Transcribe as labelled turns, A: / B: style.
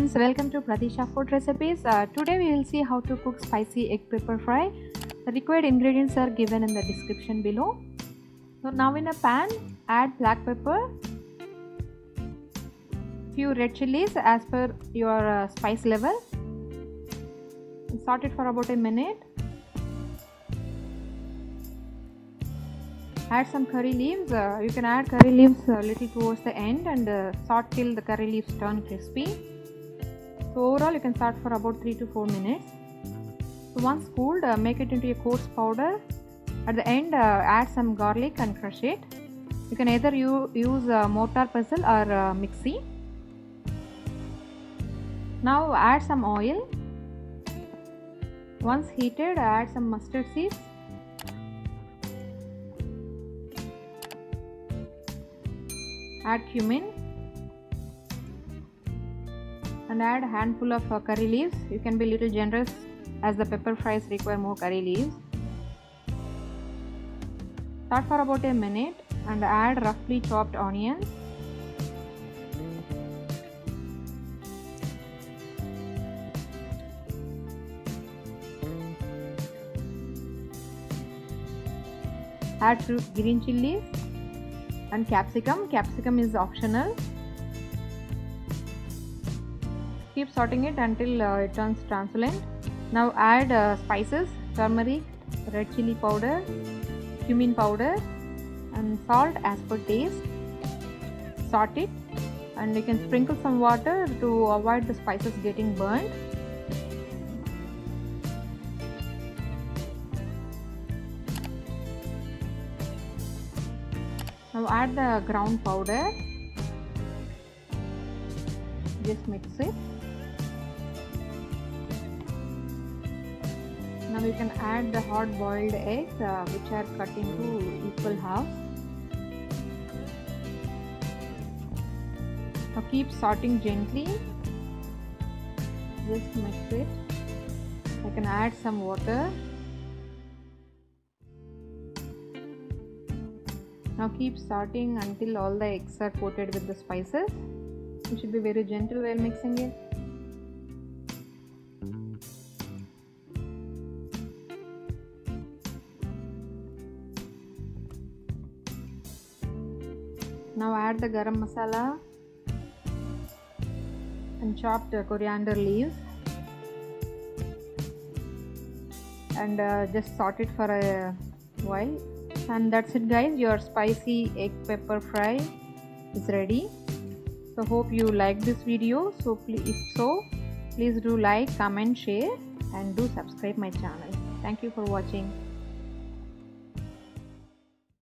A: friends, welcome to Pradeesha food recipes. Today we will see how to cook spicy egg pepper fry. The required ingredients are given in the description below. So now in a pan, add black pepper, few red chillies as per your spice level. Saute it for about a minute. Add some curry leaves. You can add curry leaves a little towards the end and saute till the curry leaves turn crispy. So overall you can saute for about 3 to 4 minutes. So once cooled, make it into a coarse powder. At the end, add some garlic and crush it. You can either use a mortar pestle or a mixie. Now add some oil. Once heated, add some mustard seeds. Add cumin and add a handful of curry leaves. You can be a little generous as the pepper fries require more curry leaves. Saute for about a minute and add roughly chopped onions. Add green chillies and capsicum. Capsicum is optional. Keep sauteing it until it turns translucent. Now add spices, turmeric, red chilli powder, cumin powder and salt as per taste. Saute it and you can sprinkle some water to avoid the spices getting burnt. Now add the ground powder. Just mix it. Now you can add the hard boiled eggs which are cut into equal halves. Now keep sauteing gently. Just mix it. You can add some water. Now keep sauteing until all the eggs are coated with the spices. You should be very gentle while mixing it. Now add the Garam Masala and chopped coriander leaves and just saute it for a while. And that's it guys, your spicy egg pepper fry is ready. So hope you like this video. So if so, please do like, comment, share and do subscribe my channel. Thank you for watching.